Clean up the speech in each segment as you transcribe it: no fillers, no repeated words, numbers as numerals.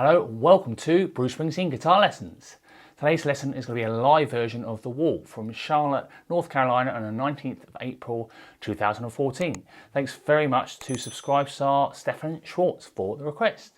Hello, welcome to Bruce Springsteen Guitar Lessons. Today's lesson is going to be a live version of The Wall from Charlotte, North Carolina on the 19th of April 2014. Thanks very much to subscribe star Stefan Schwartz for the request.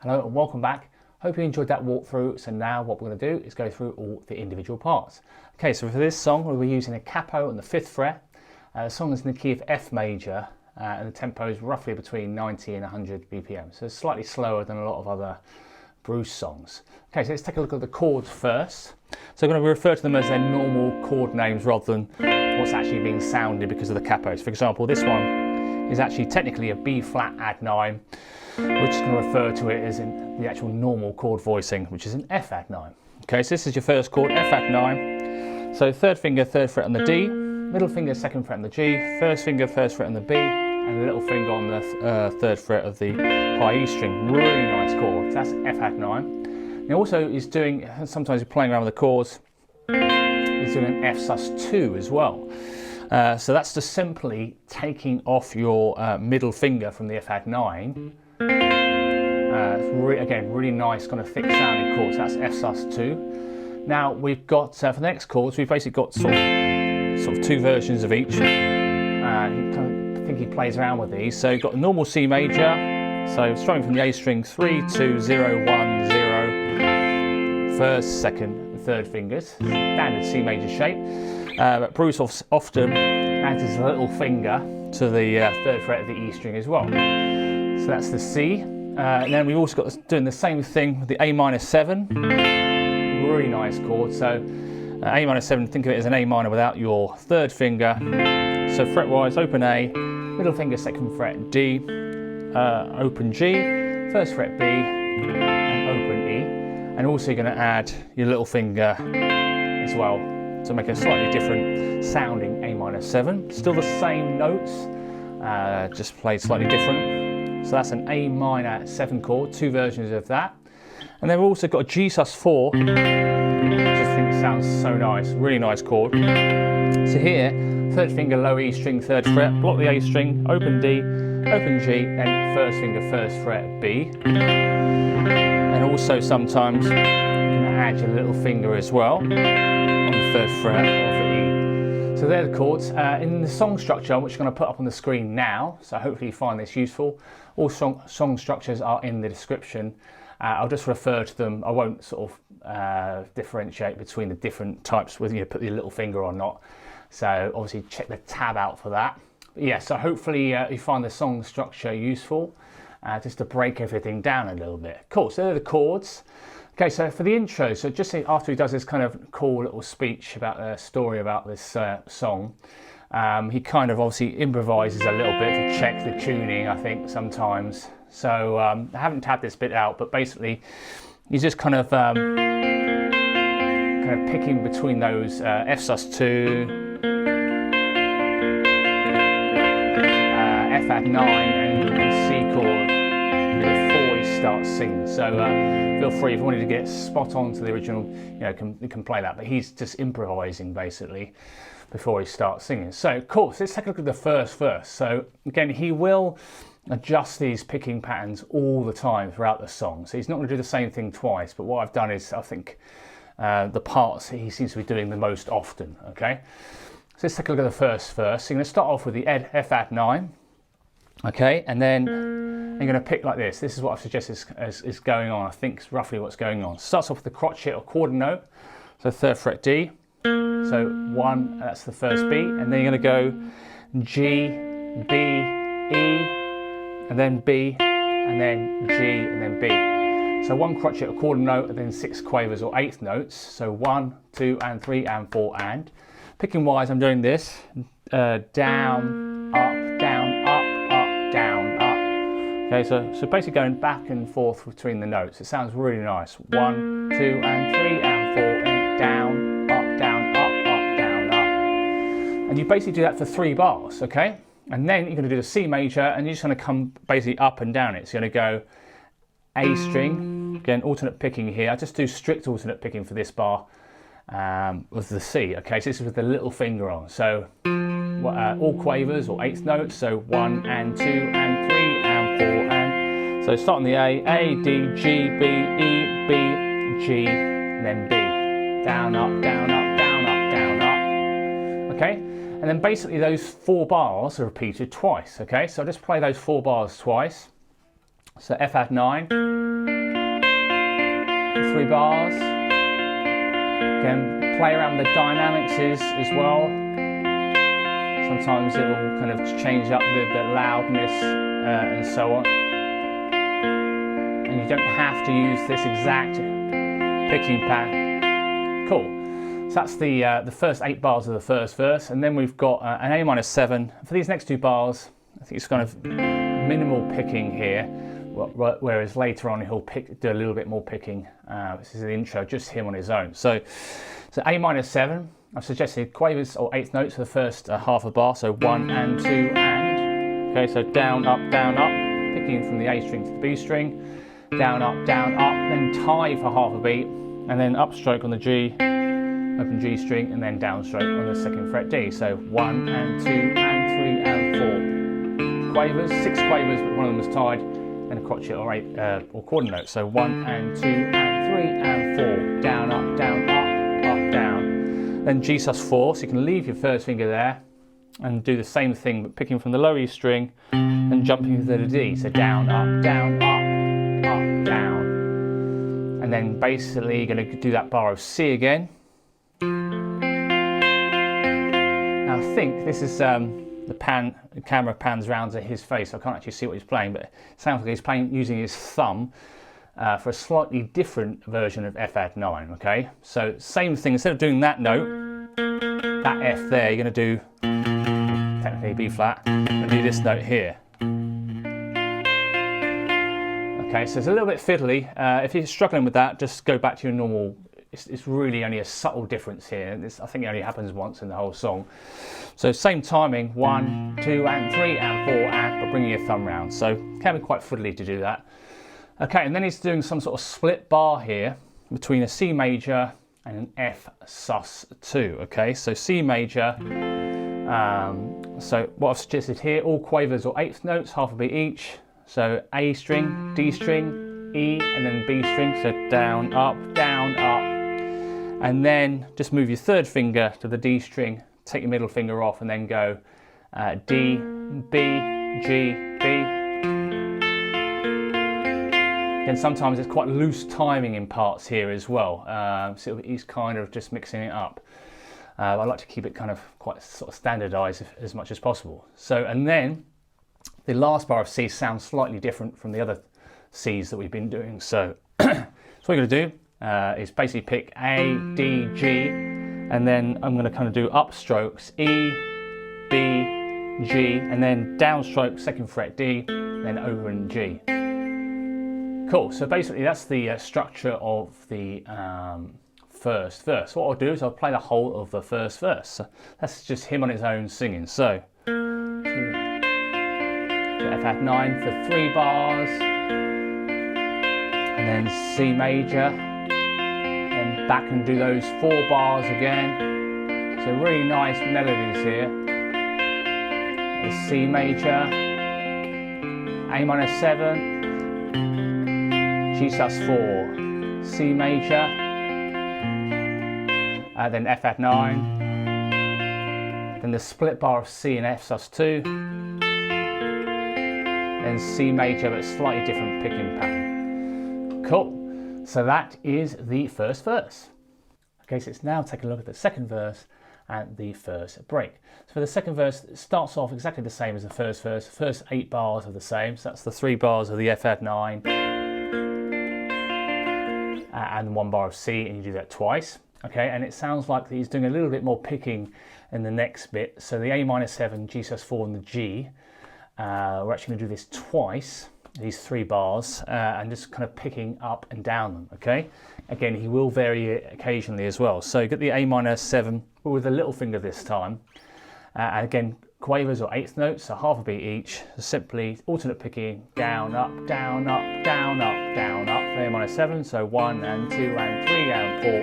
Hello and welcome back. Hope you enjoyed that walkthrough. So now what we're going to do is go through all the individual parts. Okay, so for this song we'll be using a capo on the 5th fret. The song is in the key of F major and the tempo is roughly between 90 and 100 BPM. So it's slightly slower than a lot of other Bruce songs. Okay, so let's take a look at the chords first. So I'm going to refer to them as their normal chord names rather than what's actually being sounded because of the capos. For example, this one is actually technically a B flat add 9. We're just going to refer to it as in the actual normal chord voicing, which is an F add 9. Okay, so this is your first chord, F add 9. So third finger, 3rd fret on the D, middle finger, 2nd fret on the G, first finger, 1st fret on the B, and a little finger on the 3rd fret of the high E string. Really nice chord. So that's Fadd9. He also is doing, sometimes he's playing around with the chords, he's doing an F sus2 as well. So that's just simply taking off your middle finger from the Fadd9. Again, really nice kind of thick sounding chords. So that's F sus2. Now we've got, for the next chords, we've basically got sort of 2 versions of each. I think he plays around with these. So you've got the normal C major, so strumming from the A string, 3, 2, 0, 1, 0, 1st, 2nd, and 3rd fingers, standard C major shape. But Bruce often adds his little finger to the 3rd fret of the E string as well. So that's the C. And then we've also got doing the same thing with the A minor 7. Really nice chord. So A minor 7, think of it as an A minor without your 3rd finger. So fret-wise, open A, middle finger 2nd fret D, open G, 1st fret B, and open E. And also you're going to add your little finger as well to make a slightly different sounding A minor 7. Still the same notes, just played slightly different. So that's an A minor 7 chord, 2 versions of that. And then we've also got a G sus4, which I think sounds so nice, really nice chord. So here, 3rd finger low E string 3rd fret, block the A string, open D, open G, then 1st finger 1st fret B. And also sometimes you can add your little finger as well on the 3rd fret of the E. So they're the chords. In the song structure, which I'm going to put up on the screen now, so hopefully you find this useful. All song structures are in the description. I'll just refer to them. I won't sort of differentiate between the different types, whether you put your little finger or not. So obviously check the tab out for that. But yeah, so hopefully you find the song structure useful, just to break everything down a little bit. Cool, so they're the chords. Okay, so for the intro, so just after he does this kind of cool little speech about a story about this song, he kind of obviously improvises a little bit to check the tuning, I think, sometimes. So I haven't tabbed this bit out, but basically he's just kind of picking between those F sus2, Fadd9 and C chord before he starts singing. So feel free, if you wanted to get spot on to the original, you can play that. But he's just improvising basically before he starts singing. So cool, so let's take a look at the first verse. So again, he will adjust these picking patterns all the time throughout the song. So he's not going to do the same thing twice, but what I've done is, I think, the parts he seems to be doing the most often, okay? So let's take a look at the first verse. So you're going to start off with the Fadd9, okay? And then you're going to pick like this. This is what I've suggested is going on. I think it's roughly what's going on. Starts off with the crotchet or quarter note, so 3rd fret D. So 1, that's the first B, and then you're going to go G, B, E, and then B, and then G, and then B. So 1 crotchet or quarter note, and then 6 quavers or 8th notes. So 1, 2, and 3, and 4, and. Picking wise, I'm doing this, down, up, down, up, down, up. Okay, so basically going back and forth between the notes. It sounds really nice. 1, 2, and 3, and 4, and down, up, down, up, down, up. And you basically do that for 3 bars, okay? And then you're going to do the C major, and you're just going to come basically up and down it. So you're going to go A string, again, alternate picking here. I just do strict alternate picking for this bar with the C. Okay, so this is with the little finger on. So all quavers or 8th notes. So 1 and 2 and 3 and 4 and. So start on the A, D, G, B, E, B, G, and then B. Down, up, down, up, down, up, down, up. Okay? And then basically those 4 bars are repeated twice, okay? So I'll just play those 4 bars twice. So Fadd9, 3 bars. Again, play around with the dynamics as well. Sometimes it will kind of change up the loudness and so on. And you don't have to use this exact picking pattern. Cool. So that's the first 8 bars of the first verse, and then we've got an A minor 7. For these next 2 bars, I think it's kind of minimal picking here, whereas later on he'll do a little bit more picking. This is the intro, just him on his own. So A minor 7, I've suggested quavers or 8th notes for the first half of the bar, so 1 and 2 and. Okay, so down, up, picking from the A string to the B string, down, up, then tie for half a beat, and then upstroke on the G, open G string, and then downstroke on the 2nd fret D. So 1 and 2 and 3 and 4. Quavers, 6 quavers, but one of them was tied, and a crotchet or quarter note. So 1 and 2 and 3 and 4. Down, up, down. Then G sus4, so you can leave your first finger there and do the same thing, but picking from the low E string and jumping to the D. So down, up, down. And then basically you're going to do that bar of C again. Now I think this is the camera pans round to his face, so I can't actually see what he's playing, but it sounds like he's playing using his thumb for a slightly different version of Fadd9, okay? So same thing, instead of doing that note, that F there, you're going to do, technically B flat, and do this note here. Okay, so it's a little bit fiddly. If you're struggling with that, just go back to your normal. It's really only a subtle difference here. I think it only happens once in the whole song. So same timing, 1, 2 and 3 and 4 and, but bringing your thumb round. So it can be quite fiddly to do that. Okay, and then he's doing some sort of split bar here between a C major and an F sus2. Okay, so C major. So what I've suggested here, all quavers or 8th notes, half a beat each. So A string, D string, E, and then B string. So down, up, and then just move your 3rd finger to the D string, take your middle finger off, and then go D, B, G, B. Again, sometimes it's quite loose timing in parts here as well. So he's kind of just mixing it up. I like to keep it kind of quite sort of standardized as much as possible. So, and then the last bar of C sounds slightly different from the other Cs that we've been doing. So, so what we're going to do is basically pick A, D, G, and then I'm going to kind of do upstrokes E, B, G, and then downstroke 2nd fret D, then over in G. Cool, so basically that's the structure of the first verse. What I'll do is I'll play the whole of the first verse. So that's just him on his own singing. So Fadd9 for 3 bars, and then C major, then back and do those 4 bars again. So really nice melodies here. The C major, A minor 7, G sus4, C major, then Fadd9, then the split bar of C and F sus2, then C major, but slightly different picking pattern. Cool, so that is the first verse. Okay, so let's now take a look at the second verse and the first break. So for the second verse, it starts off exactly the same as the first verse. The first 8 bars are the same, so that's the 3 bars of the Fadd9 and 1 bar of C, and you do that twice. Okay, and it sounds like he's doing a little bit more picking in the next bit. So the A minor 7, G sus4, and the G. We're actually going to do this twice, these 3 bars, and just kind of picking up and down them. Okay, again, he will vary it occasionally as well. So you get the A minor 7, but with a little finger this time. And again, quavers or 8th notes, so half a beat each. So simply alternate picking, down, up, down, up, down, up, down, up. A minor 7, so 1 and 2 and 3 and 4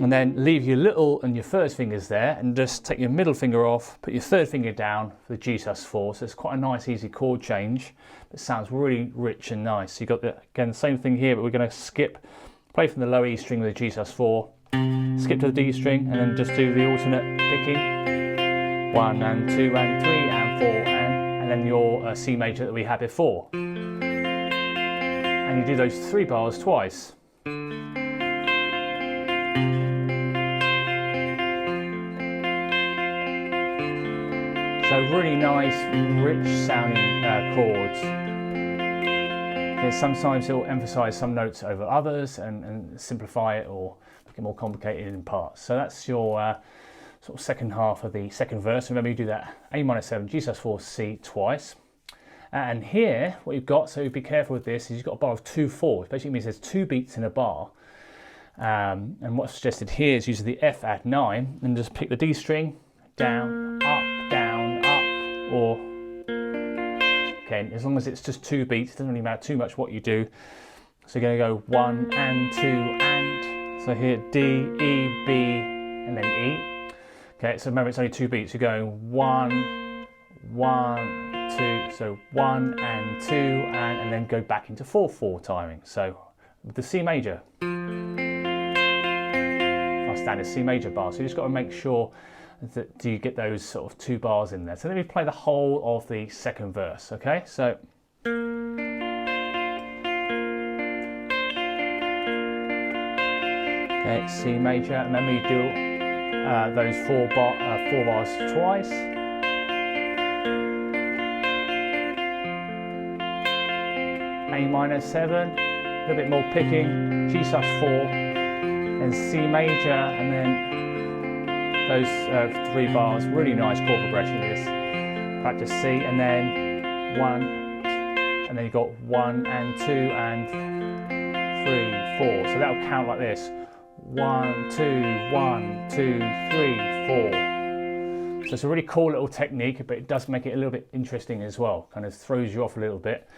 and then leave your little and your first fingers there, and just take your middle finger off, put your 3rd finger down for the G sus4. So it's quite a nice, easy chord change. It sounds really rich and nice. So you got the, again, the same thing here, but we're going to skip, play from the low E string with the G sus4, skip to the D string, and then just do the alternate picking. 1 and 2 and 3 and 4 and then your C major that we had before. And you do those 3 bars twice. So really nice, rich sounding chords. Okay, sometimes it will emphasise some notes over others and simplify it or make it more complicated in parts. So that's your sort of second half of the second verse. Remember, you do that A minor 7, G sus4, C twice. And here, what you've got, so be careful with this, is you've got a bar of 2/4. It basically means there's 2 beats in a bar. And what's suggested here is using the Fadd9 and just pick the D string, down, up, or Okay, as long as it's just 2 beats, it doesn't really matter too much what you do. So you're going to go 1 and 2 and. So here D, E, B, and then E. Okay, so remember it's only 2 beats. You're going 1, 1, 2. So 1 and 2 and then go back into 4/4 timing. So with the C major, our standard C major bar. So you just got to make sure that you get those sort of 2 bars in there. So let me play the whole of the second verse. Okay, so. Okay, C major. Remember you do those 4 bars twice. A-7, a little bit more picking, G♯4, then C major, and then those 3 bars. Really nice chord progression this. Practice C, and then 1, and then you've got 1 and 2 and 3, 4. So that'll count like this: 1, 2, 1, 2, 3, 4. So it's a really cool little technique, but it does make it a little bit interesting as well. Kind of throws you off a little bit.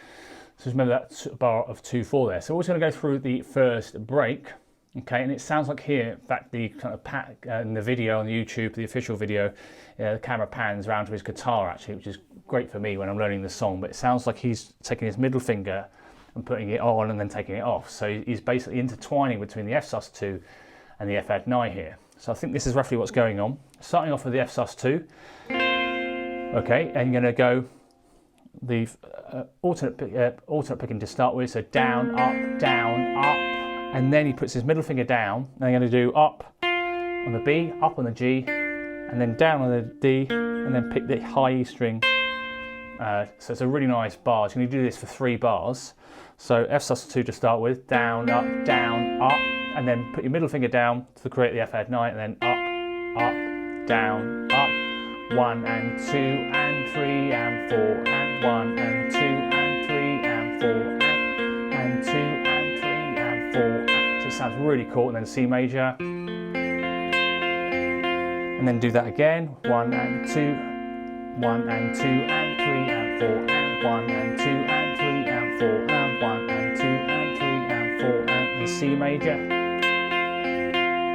So remember that bar of 2/4 there. So we're just going to go through the first break, okay? And it sounds like here, in fact, the kind of in the video on YouTube, the official video, the camera pans around to his guitar actually, which is great for me when I'm learning the song. But it sounds like he's taking his middle finger and putting it on and then taking it off. So he's basically intertwining between the F♯2 and the Fadd9 here. So I think this is roughly what's going on. Starting off with the F♯2, okay, and you're going to go the alternate picking to start with, so down, up, and then he puts his middle finger down, and I'm going to do up on the B, up on the G, and then down on the D, and then pick the high E string. So it's a really nice bar. So you're going to do this for 3 bars. So F♯2 to start with, down, up, and then put your middle finger down to create the Fadd9, and then up, down, up, 1 and 2 and 3 and 4 and 1 and 2 and 3 and 4 and 2 and 3 and 4. So it sounds really cool. And then C major, and then do that again: 1 and 2, 1 and 2 and 3 and 4 and 1 and 2 and 3 and 4 and 1 and 2 and 3 and 4 and the C major.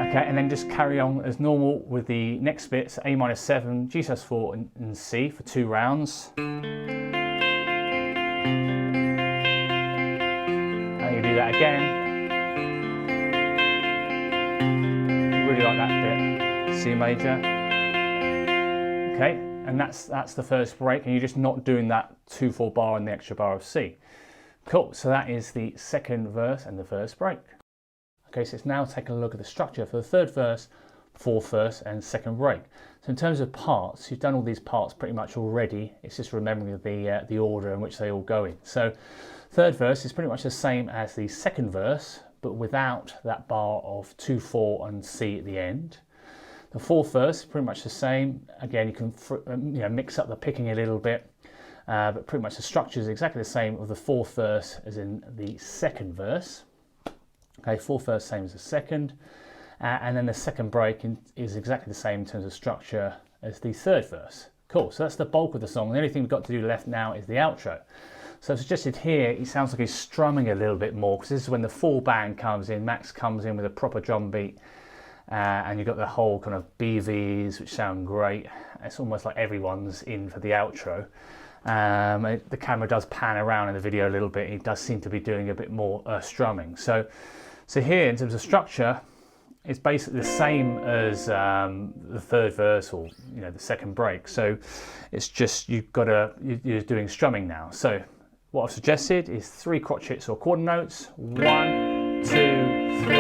Okay, and then just carry on as normal with the next bits: A♯7, G♯4, and C for 2 rounds. And you do that again. Really like that bit, C major. Okay, and that's the first break, and you're just not doing that 2/4 bar and the extra bar of C. Cool. So that is the second verse and the first break. Okay, so it's now taking a look at the structure for the third verse, fourth verse, and second break. So in terms of parts, you've done all these parts pretty much already. It's just remembering the order in which they all go in. So third verse is pretty much the same as the second verse, but without that bar of 2/4 and C at the end. The fourth verse is pretty much the same. Again, you can mix up the picking a little bit, but pretty much the structure is exactly the same of the fourth verse as in the second verse. Okay, fourth verse same as the second, and then the second break is exactly the same in terms of structure as the third verse. Cool, so that's the bulk of the song. The only thing we've got to do left now is the outro. So suggested here, it sounds like he's strumming a little bit more, because this is when the full band comes in. Max comes in with a proper drum beat, and you've got the whole kind of BVs, which sound great. It's almost like everyone's in for the outro. The camera does pan around in the video a little bit. He does seem to be doing a bit more strumming. So here, in terms of structure, it's basically the same as the third verse, or the second break. So it's just you're doing strumming now. So what I've suggested is 3 crotch hits or quarter notes: 1, 2, 3,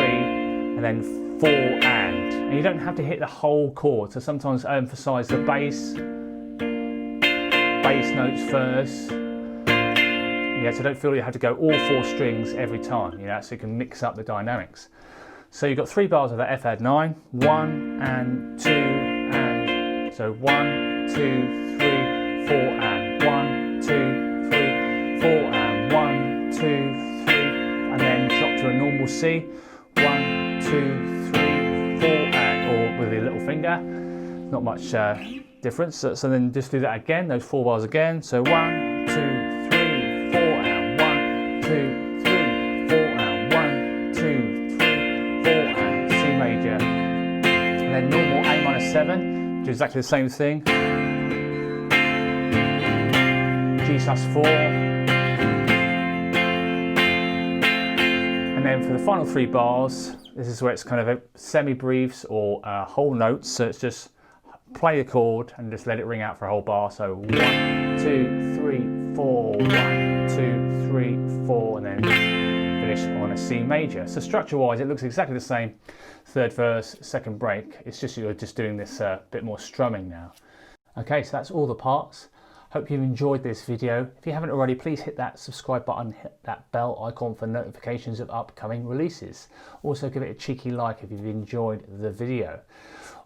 and then 4 and you don't have to hit the whole chord. So sometimes I emphasise the bass notes first. So don't feel you have to go all 4 strings every time, so you can mix up the dynamics. So you've got 3 bars of that Fadd9, 1 and 2 and, so 1, 2, 3, 4 and, 1, 2, 3, 4 and, 1, 2, 3, and then drop to a normal C, 1, 2, 3, 4 and, or with your little finger, not much difference. So then just do that again, those 4 bars again, so 1, 2, 3, then normal A minor 7, do exactly the same thing. G sus4. And then for the final 3 bars, this is where it's kind of semi-briefs or whole notes. So it's just play the chord and just let it ring out for a whole bar. So 1, 2, 3, 4, 1, 2, 3, 4, and then finish on a C major. So structure-wise, it looks exactly the same. Third verse, second break. It's just you're just doing this bit more strumming now. Okay, so that's all the parts. Hope you've enjoyed this video. If you haven't already, please hit that subscribe button, hit that bell icon for notifications of upcoming releases. Also give it a cheeky like if you've enjoyed the video.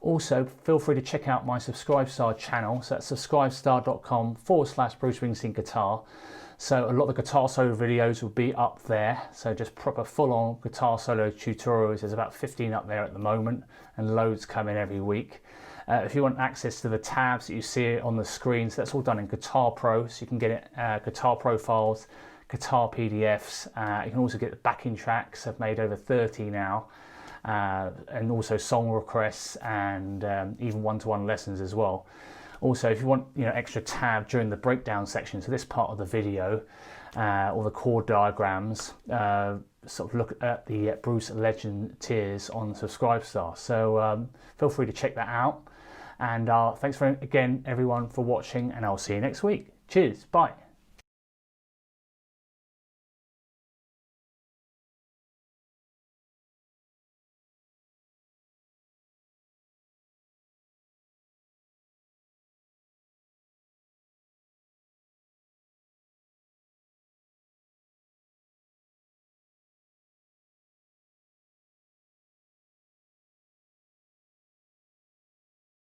Also, feel free to check out my Subscribestar channel. So that's subscribestar.com/Bruce Springsteen guitar. So a lot of the guitar solo videos will be up there. So just proper full-on guitar solo tutorials. There's about 15 up there at the moment and loads coming every week. If you want access to the tabs that you see on the screen, so that's all done in Guitar Pro, so you can get it, guitar profiles, guitar PDFs. You can also get the backing tracks. I've made over 30 now, and also song requests and even one-to-one lessons as well. Also, if you want extra tab during the breakdown section, so this part of the video, or the chord diagrams, sort of look at the Bruce Legend tiers on Subscribestar. So feel free to check that out. And thanks again everyone for watching, and I'll see you next week. Cheers, bye.